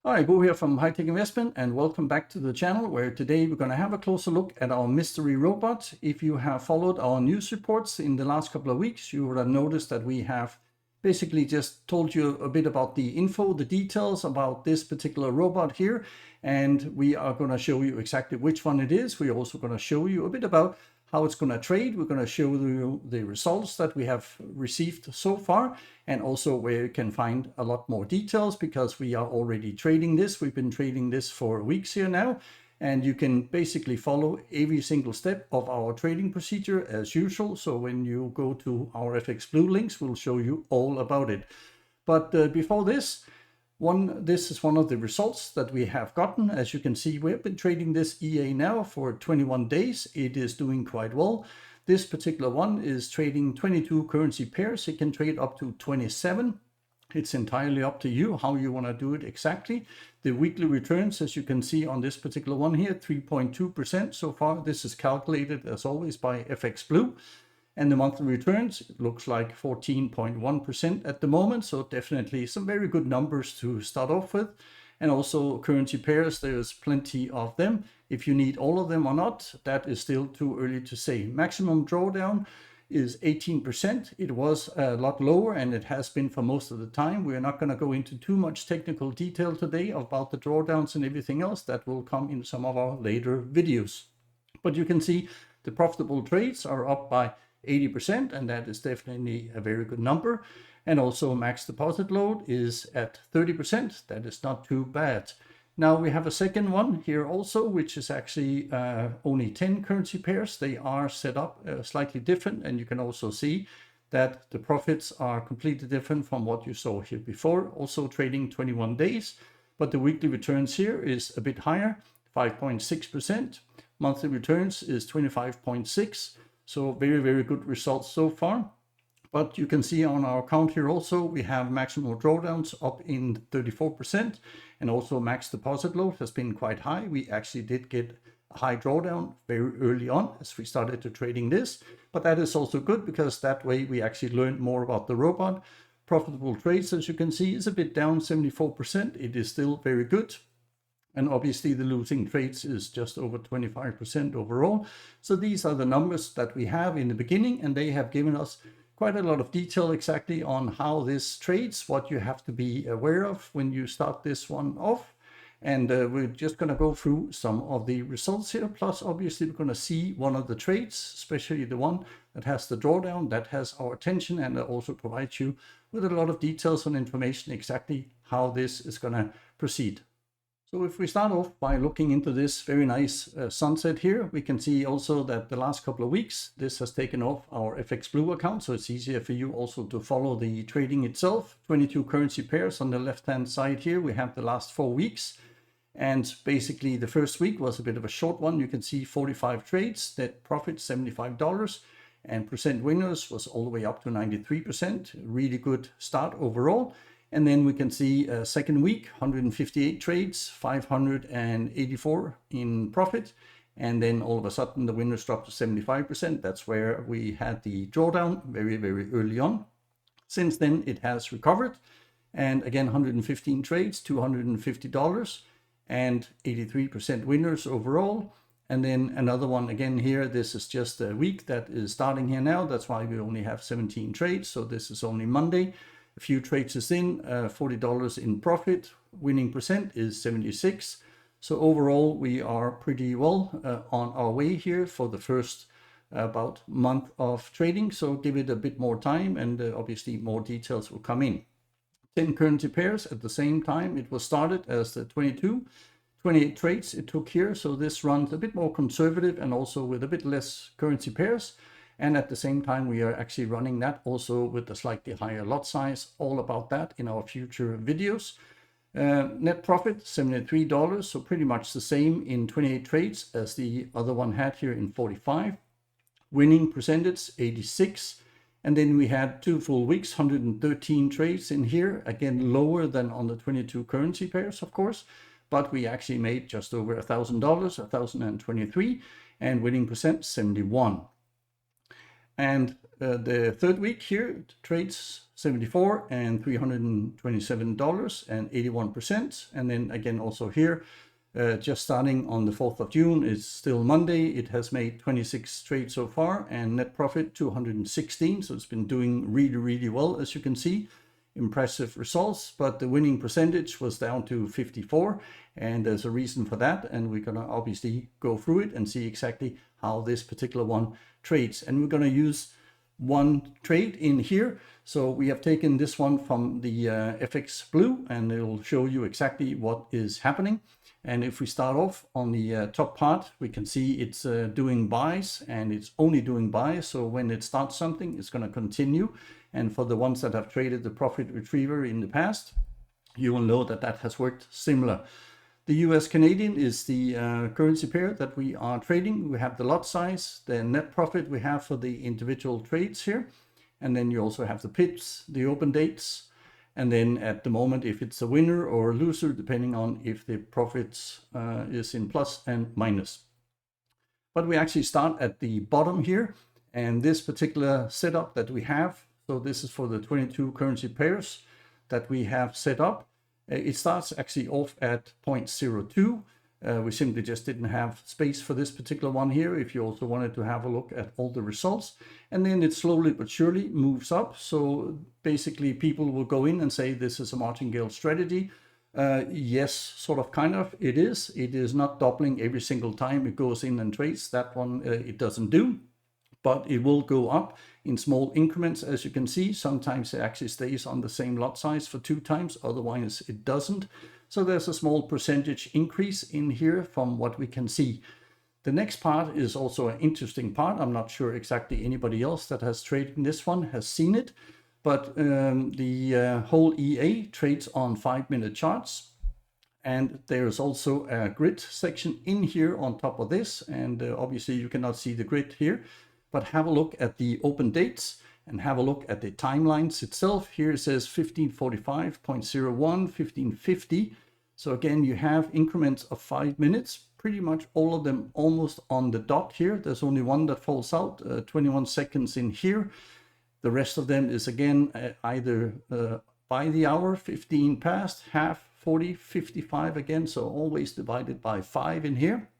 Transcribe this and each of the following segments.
Hi, Bo here from High Tech Investment, and welcome back to the channel where today we're going to have a closer look at our mystery robot. If you have followed our news reports in the last couple of weeks, you would have noticed that we have basically just told you a bit about the info, the details about this particular robot here, and we are going to show you exactly which one it is. We're also going to show you a bit about how it's going to trade. We're going to show you the results that we have received so far, and also where you can find a lot more details because we are already trading this. We've been trading this for weeks here now, and you can basically follow every single step of our trading procedure as usual. So when you go to our FXBlue links, we'll show you all about it. But before this, this is one of the results that we have gotten. As you can see, we have been trading this EA now for 21 days. It is doing quite well. This particular one is trading 22 currency pairs. It can trade up to 27. It's entirely up to you how you want to do it exactly. The weekly returns, as you can see on this particular one here, 3.2% so far. This is calculated as always by FXBlue. And the monthly returns, it looks like 14.1% at the moment. So definitely some very good numbers to start off with. And also currency pairs, there's plenty of them. If you need all of them or not, that is still too early to say. Maximum drawdown is 18%. It was a lot lower, and it has been for most of the time. We're not going to go into too much technical detail today about the drawdowns and everything else. That will come in some of our later videos. But you can see the profitable trades are up by 80%, and that is definitely a very good number. And also max deposit load is at 30%. That is not too bad. Now we have a second one here also, which is actually only 10 currency pairs. They are set up slightly different, and you can also see that the profits are completely different from what you saw here before. Also trading 21 days, but the weekly returns here is a bit higher, 5.6%. Monthly returns is 25.6%. So very, very good results so far. But you can see on our account here also, we have maximum drawdowns up in 34%. And also max deposit load has been quite high. We actually did get a high drawdown very early on as we started to trading this. But that is also good because that way we actually learned more about the robot. Profitable trades, as you can see, is a bit down 74%. It is still very good. And obviously the losing trades is just over 25% overall. So these are the numbers that we have in the beginning, and they have given us quite a lot of detail exactly on how this trades, what you have to be aware of when you start this one off. And we're just going to go through some of the results here. Plus, obviously, we're going to see one of the trades, especially the one that has the drawdown, that has our attention, and also provides you with a lot of details and information exactly how this is going to proceed. So if we start off by looking into this very nice sunset here, we can see also that the last couple of weeks, this has taken off our FXBlue account. So it's easier for you also to follow the trading itself. 22 currency pairs on the left-hand side here. We have the last 4 weeks. And basically the first week was a bit of a short one. You can see 45 trades, net profit $75. And percent winners was all the way up to 93%. Really good start overall. And then we can see second week, 158 trades, 584 in profit. And then all of a sudden the winners dropped to 75%. That's where we had the drawdown very, very early on. Since then it has recovered. And again, 115 trades, $250 and 83% winners overall. And then another one again here. This is just a week that is starting here now. That's why we only have 17 trades. So this is only Monday. A few trades is in, $40 in profit. Winning percent is 76. So overall, we are pretty well on our way here for the first about month of trading. So give it a bit more time, and obviously more details will come in. 10 currency pairs at the same time. It was started as the 28 trades it took here. So this runs a bit more conservative and also with a bit less currency pairs. And at the same time, we are actually running that also with a slightly higher lot size. All about that in our future videos. Net profit, $73. So pretty much the same in 28 trades as the other one had here in 45. Winning percentage, 86. And then we had 2 full weeks, 113 trades in here. Again, lower than on the 22 currency pairs, of course. But we actually made just over $1,000, 1,023. And winning percent, 71. And the third week here, trades $374 and $327.81. And then again, also here, just starting on the 4th of June, it's still Monday. It has made 26 trades so far and net profit 216. So it's been doing really, really well, as you can see. Impressive results, but the winning percentage was down to 54, and there's a reason for that, and we're going to obviously go through it and see exactly how this particular one trades. And we're going to use one trade in here. So we have taken this one from the FXBlue, and it'll show you exactly what is happening. And if we start off on the top part, we can see it's doing buys, and it's only doing buys. So when it starts something, it's going to continue. And for the ones that have traded the profit retriever in the past, you will know that that has worked similar. The US Canadian is the currency pair that we are trading. We have the lot size, the net profit we have for the individual trades here. And then you also have the pips, the open dates. And then at the moment, if it's a winner or a loser, depending on if the profits is in plus and minus. But we actually start at the bottom here. And this particular setup that we have, so this is for the 22 currency pairs that we have set up. It starts actually off at 0.02. We simply just didn't have space for this particular one here if you also wanted to have a look at all the results. And then it slowly but surely moves up. So basically people will go in and say this is a martingale strategy. Yes, sort of, kind of, it is. It is not doubling every single time it goes in and trades. That one it doesn't do. But it will go up in small increments, as you can see. Sometimes it actually stays on the same lot size for 2 times, otherwise it doesn't. So there's a small percentage increase in here from what we can see. The next part is also an interesting part. I'm not sure exactly anybody else that has traded in this one has seen it, but the whole EA trades on 5-minute charts. And there's also a grid section in here on top of this. And obviously you cannot see the grid here. But have a look at the open dates and have a look at the timelines itself. Here it says 1545.01, 1550. So again, you have increments of 5 minutes, pretty much all of them almost on the dot here. There's only one that falls out, 21 seconds in here. The rest of them is again either by the hour, 15 past, half, 40, 55 again. So always divided by 5 in here.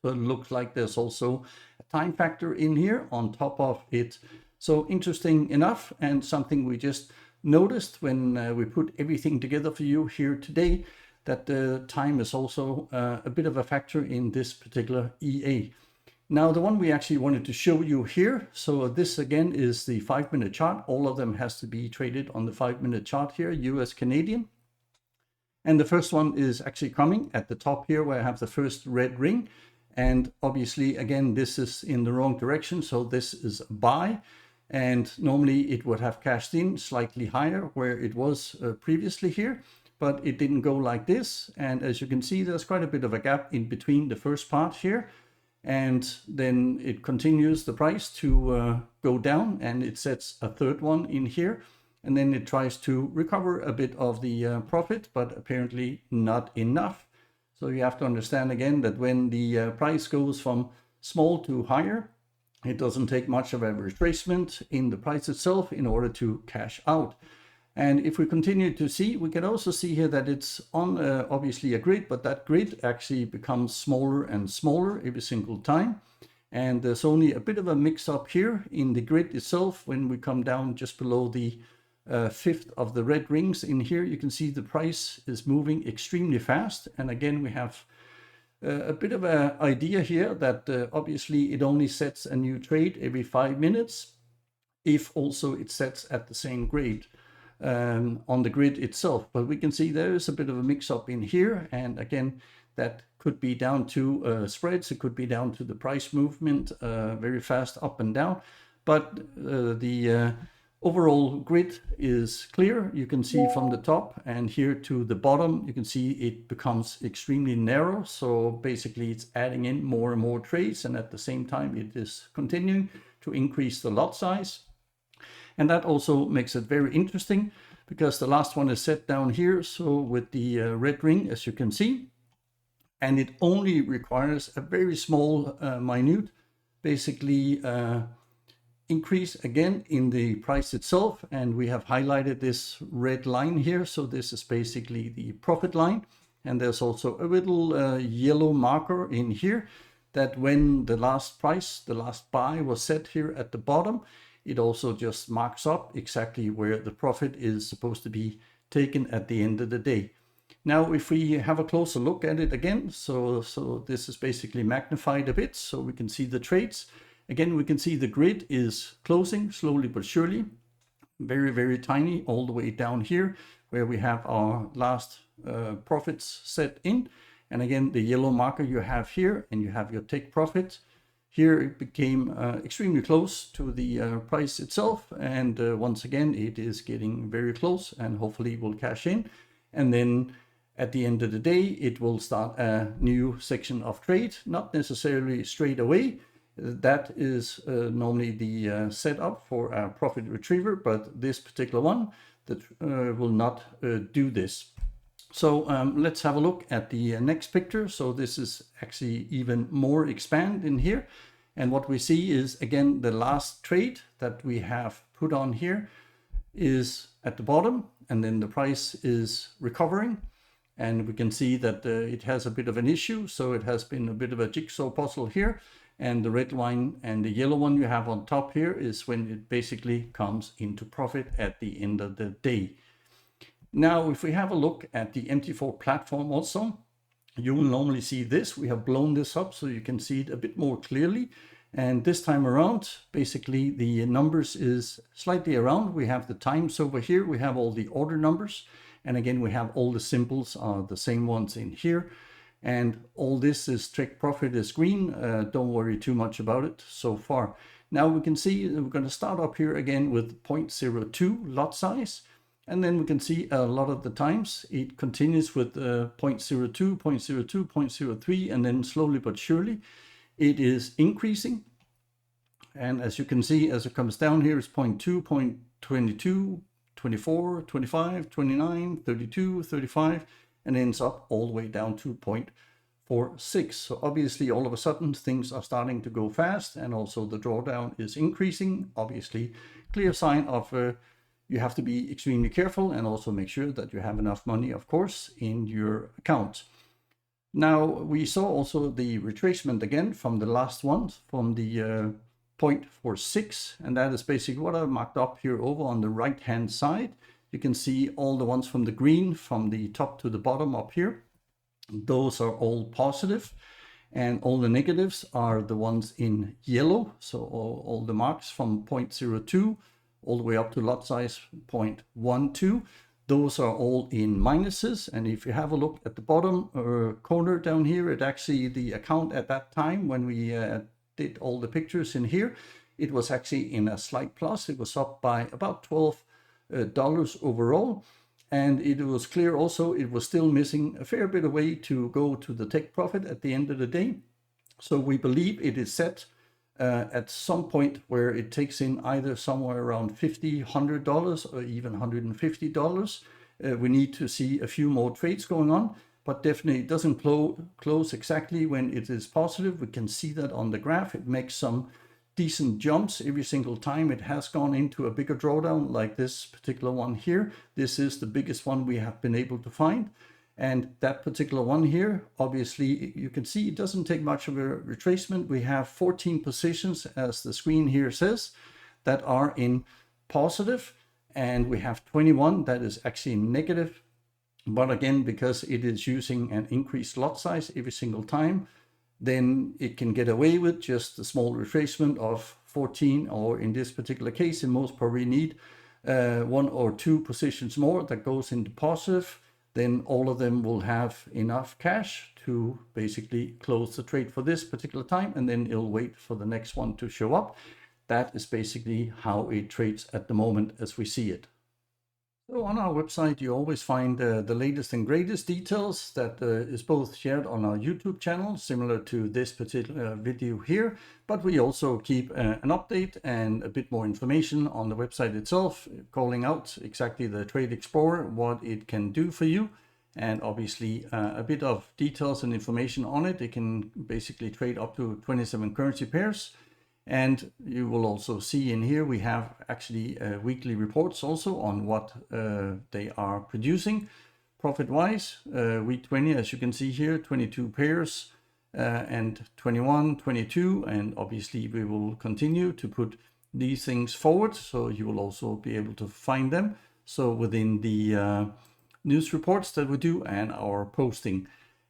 So it looks like there's also a time factor in here on top of it. So interesting enough, and something we just noticed when we put everything together for you here today, that the time is also a bit of a factor in this particular EA. Now the one we actually wanted to show you here, so this again is the 5-minute chart. All of them has to be traded on the 5-minute chart here, US Canadian. And the first one is actually coming at the top here where I have the first red ring. And obviously, again, this is in the wrong direction. So this is a buy. And normally it would have cashed in slightly higher where it was previously here. But it didn't go like this. And as you can see, there's quite a bit of a gap in between the first part here. And then it continues the price to go down. And it sets a third one in here. And then it tries to recover a bit of the profit, but apparently not enough. So you have to understand again that when the price goes from small to higher, it doesn't take much of a retracement in the price itself in order to cash out. And if we continue to see, we can also see here that it's on obviously a grid, but that grid actually becomes smaller and smaller every single time. And there's only a bit of a mix up here in the grid itself. When we come down just below the 5th of the red rings in here, you can see the price is moving extremely fast. And again, we have a bit of an idea here that obviously it only sets a new trade every 5 minutes if also it sets at the same grade on the grid itself. But we can see there is a bit of a mix up in here, and again that could be down to spreads, it could be down to the price movement very fast up and down, but the overall grid is clear. You can see from the top and here to the bottom, you can see it becomes extremely narrow. So basically it's adding in more and more trades, and at the same time it is continuing to increase the lot size. And that also makes it very interesting because the last one is set down here. So with the red ring, as you can see, and it only requires a very small, minute, basically increase again in the price itself, and we have highlighted this red line here. So this is basically the profit line, and there's also a little yellow marker in here that when the last price, the last buy was set here at the bottom, it also just marks up exactly where the profit is supposed to be taken at the end of the day. Now, if we have a closer look at it again, so this is basically magnified a bit so we can see the trades. Again, we can see the grid is closing slowly but surely, very, very tiny, all the way down here where we have our last profits set in. And again, the yellow marker you have here, and you have your take profit. Here it became extremely close to the price itself. And once again, it is getting very close, and hopefully will cash in. And then at the end of the day, it will start a new section of trade, not necessarily straight away. That is normally the setup for a profit retriever, but this particular one that will not do this. So let's have a look at the next picture. So this is actually even more expand in here. And what we see is, again, the last trade that we have put on here is at the bottom, and then the price is recovering. And we can see that it has a bit of an issue. So it has been a bit of a jigsaw puzzle here. And the red line and the yellow one you have on top here is when it basically comes into profit at the end of the day. Now, if we have a look at the MT4 platform also, you will normally see this. We have blown this up so you can see it a bit more clearly. And this time around, basically the numbers is slightly around. We have the times over here. We have all the order numbers. And again, we have all the symbols are the same ones in here. And all this is take profit is green. Don't worry too much about it so far. Now we can see we're going to start up here again with 0.02 lot size. And then we can see a lot of the times it continues with 0.02, 0.02, 0.03, and then slowly but surely it is increasing. And as you can see, as it comes down here, it's 0.2, 0.22, 24, 25, 29, 32, 35, and ends up all the way down to 0.46. So obviously all of a sudden things are starting to go fast, and also the drawdown is increasing. Obviously clear sign of you have to be extremely careful and also make sure that you have enough money, of course, in your account. Now we saw also the retracement again from the last one, from the 0.46, and that is basically what I marked up here over on the right hand side. You can see all the ones from the green, from the top to the bottom up here. Those are all positive, and all the negatives are the ones in yellow. So all the marks from 0.02 all the way up to lot size 0.12. Those are all in minuses. And if you have a look at the bottom corner down here, it actually, the account at that time when we did all the pictures in here, it was actually in a slight plus. It was up by about $12 overall. And it was clear also it was still missing a fair bit of way to go to the take profit at the end of the day. So we believe it is set at some point where it takes in either somewhere around $50, $100 or even $150. We need to see a few more trades going on, but definitely it doesn't close exactly when it is positive. We can see that on the graph. It makes some decent jumps every single time it has gone into a bigger drawdown like this particular one here. This is the biggest one we have been able to find. And that particular one here, obviously, you can see it doesn't take much of a retracement. We have 14 positions, as the screen here says, that are in positive, and we have 21 that is actually negative. But again, because it is using an increased lot size every single time, then it can get away with just a small retracement of 14, or in this particular case, it most probably need 1 or 2 positions more that goes into positive. Then all of them will have enough cash to basically close the trade for this particular time, and then it'll wait for the next one to show up. That is basically how it trades at the moment as we see it. So on our website, you always find the latest and greatest details that is both shared on our YouTube channel, similar to this particular video here, but we also keep an update and a bit more information on the website itself, calling out exactly the Trade Explorer, what it can do for you, and obviously a bit of details and information on it. It can basically trade up to 27 currency pairs. And you will also see in here we have actually weekly reports also on what they are producing. Profit-wise, week 20, as you can see here, 22 pairs, and 21, 22, and obviously we will continue to put these things forward, so you will also be able to find them. So within the news reports that we do and our posting.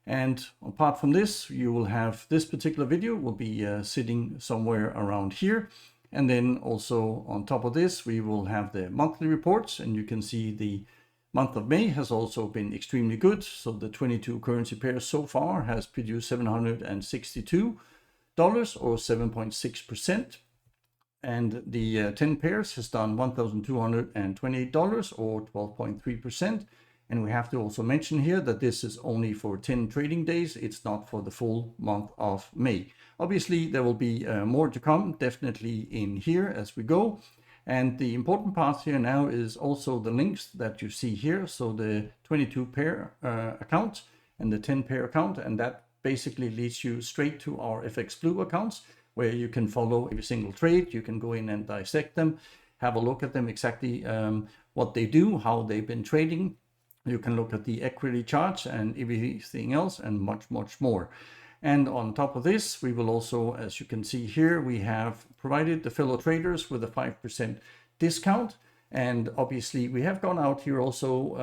And apart from this, you will have this particular video will be sitting somewhere around here. And then also on top of this, we will have the monthly reports, and you can see the month of May has also been extremely good. So the 22 currency pairs so far has produced $762 or 7.6%. And the 10 pairs has done $1,228 or 12.3%. And we have to also mention here that this is only for 10 trading days. It's not for the full month of May. Obviously, there will be more to come, definitely in here as we go. And the important part here now is also the links that you see here. So the 22 pair account and the 10 pair account, and that basically leads you straight to our FXBlue accounts, where you can follow every single trade. You can go in and dissect them, have a look at them exactly what they do, how they've been trading. You can look at the equity charts and everything else and much, much more. And on top of this, we will also, as you can see here, we have provided the fellow traders with a 5% discount. And obviously we have gone out here also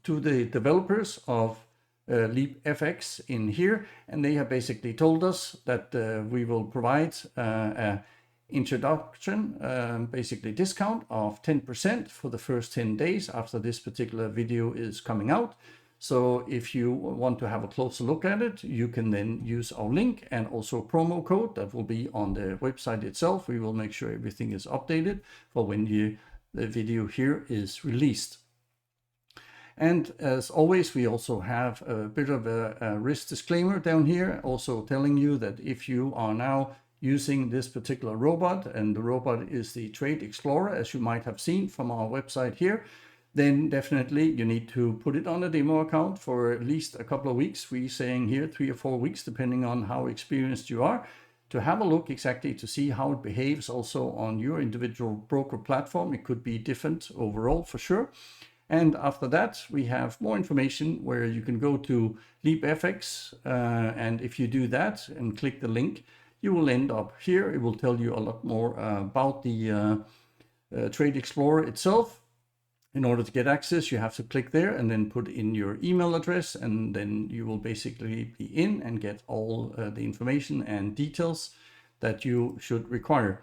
to the developers of Leap FX in here, and they have basically told us that we will provide a introduction, basically discount of 10% for the first 10 days after this particular video is coming out. So if you want to have a closer look at it, you can then use our link and also promo code that will be on the website itself. We will make sure everything is updated for when the video here is released. And as always, we also have a bit of a risk disclaimer down here, also telling you that if you are now using this particular robot, and the robot is the Trade Explorer, as you might have seen from our website here, then definitely you need to put it on a demo account for at least a couple of weeks. We're saying here 3 or 4 weeks, depending on how experienced you are, to have a look exactly to see how it behaves also on your individual broker platform. It could be different overall for sure. And after that, we have more information where you can go to Leap FX. And if you do that and click the link, you will end up here. It will tell you a lot more about the Trade Explorer itself. In order to get access, you have to click there and then put in your email address, and then you will basically be in and get all the information and details that you should require.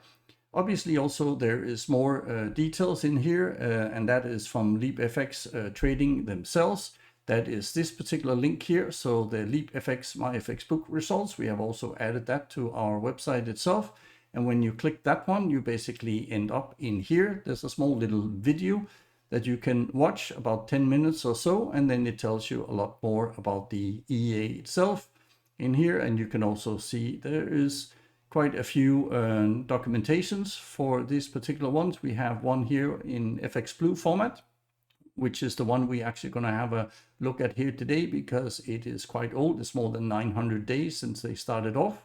Obviously, also there is more details in here, and that is from Leap FX trading themselves. That is this particular link here. So the Leap FX My FX Book results, we have also added that to our website itself. And when you click that one, you basically end up in here. There's a small little video that you can watch, about 10 minutes or so, and then it tells you a lot more about the EA itself in here. And you can also see there is quite a few documentations for these particular ones. We have one here in FXBlue format, which is the one we actually going to have a look at here today, because it is quite old. It's more than 900 days since they started off.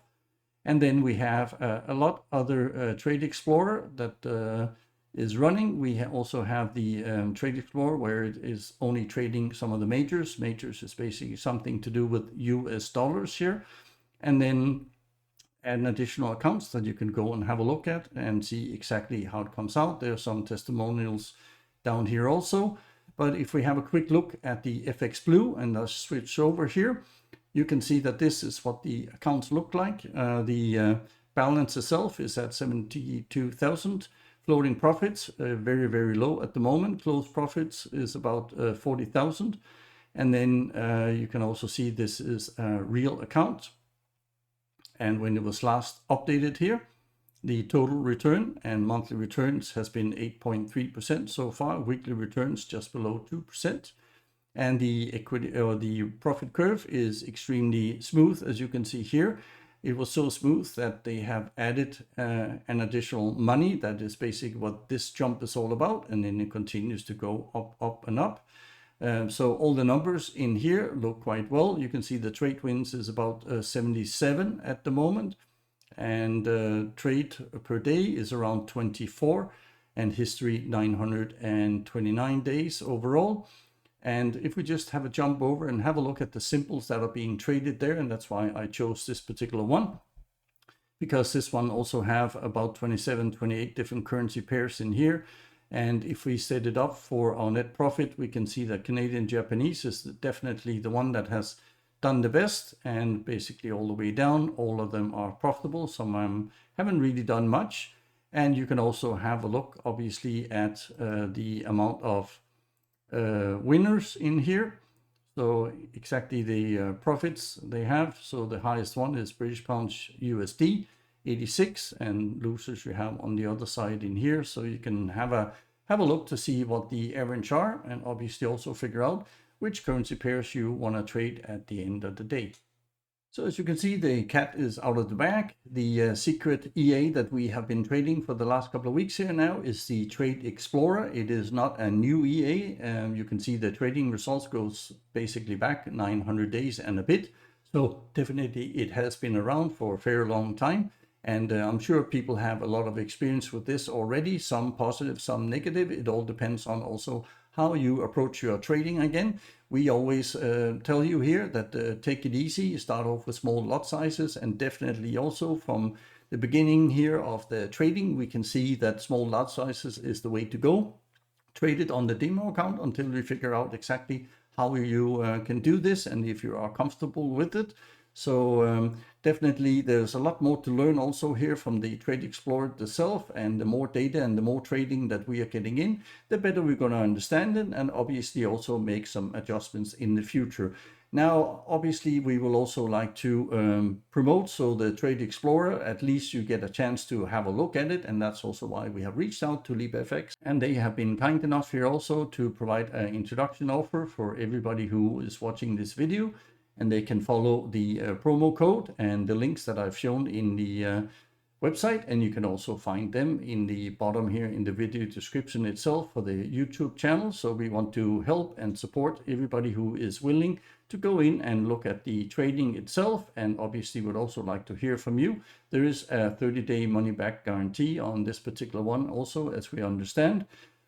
And then we have a lot other Trade Explorer that is running. We also have the Trade Explorer where it is only trading some of the majors. Majors is basically something to do with US dollars here. And then add additional accounts that you can go and have a look at and see exactly how it comes out. There are some testimonials down here also. But if we have a quick look at the FXBlue and I'll switch over here, you can see that this is what the accounts look like. The balance itself is at 72,000. Floating profits, very, very low at the moment. Closed profits is about 40,000. And then you can also see this is a real account. And when it was last updated here, the total return and monthly returns has been 8.3% so far. Weekly returns just below 2%. And the equity or the profit curve is extremely smooth, as you can see here. It was so smooth that they have added an additional money. That is basically what this jump is all about. And then it continues to go up, up, and up. So all the numbers in here look quite well. You can see the trade wins is about 77 at the moment. and trade per day is around 24, and history 929 days overall. And if we just have a jump over and have a look at the symbols that are being traded there, and that's why I chose this particular one, because this one also have about 27, 28 different currency pairs in here. And if we set it up for our net profit, we can see that Canadian Japanese is definitely the one that has done the best, and basically all the way down, all of them are profitable. Some haven't really done much. And you can also have a look, obviously, at the amount of winners in here. So exactly the profits they have. So the highest one is British pounds USD 86, and losers you have on the other side in here. So you can have a look to see what the average are, and obviously also figure out which currency pairs you want to trade at the end of the day. So as you can see, the cat is out of the bag. The secret EA that we have been trading for the last couple of weeks here now is the Trade Explorer. It is not a new EA. You can see the trading results goes basically back 900 days and a bit. So definitely it has been around for a very long time. And I'm sure people have a lot of experience with this already, some positive, some negative. It all depends on also how you approach your trading again. We always tell you here that take it easy, start off with small lot sizes, and definitely also from the beginning here of the trading, we can see that small lot sizes is the way to go. Trade it on the demo account until we figure out exactly how you can do this and if you are comfortable with it. So definitely there's a lot more to learn also here from the Trade Explorer itself, and the more data and the more trading that we are getting in, the better we're going to understand it, and obviously also make some adjustments in the future. Now, obviously, we will also like to promote, so the Trade Explorer, at least you get a chance to have a look at it, and that's also why we have reached out to LeapFX, and they have been kind enough here also to provide an introduction offer for everybody who is watching this video. And they can follow the promo code and the links that I've shown in the website, and you can also find them in the bottom here in the video description itself for the YouTube channel. So we want to help and support everybody who is willing to go in and look at the trading itself, and obviously would also like to hear from you. There is a 30-day money-back guarantee on this particular one also, as we understand.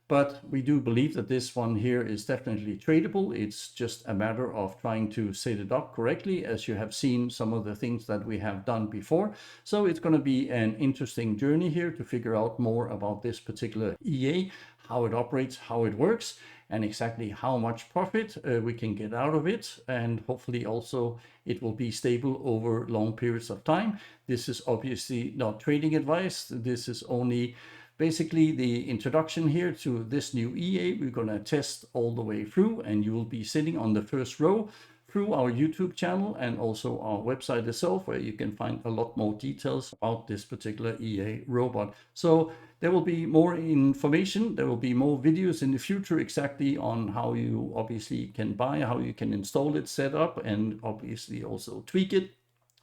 But we do believe that this one here is definitely tradable. It's just a matter of trying to set it up correctly, as you have seen some of the things that we have done before. So it's going to be an interesting journey here to figure out more about this particular EA, how it operates, how it works, and exactly how much profit we can get out of it. And hopefully also it will be stable over long periods of time. This is obviously not trading advice. This is only basically the introduction here to this new EA. We're going to test all the way through, and you will be sitting on the first row through our YouTube channel and also our website itself, where you can find a lot more details about this particular EA robot. So there will be more information, there will be more videos in the future exactly on how you obviously can buy, how you can install it, set up, and obviously also tweak it.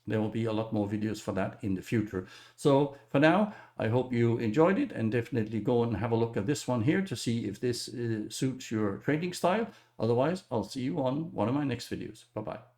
There will be a lot more videos for that in the future. So for now, I hope you enjoyed it, and definitely go and have a look at this one here to see if this suits your trading style. Otherwise, I'll see you on one of my next videos. Bye-bye.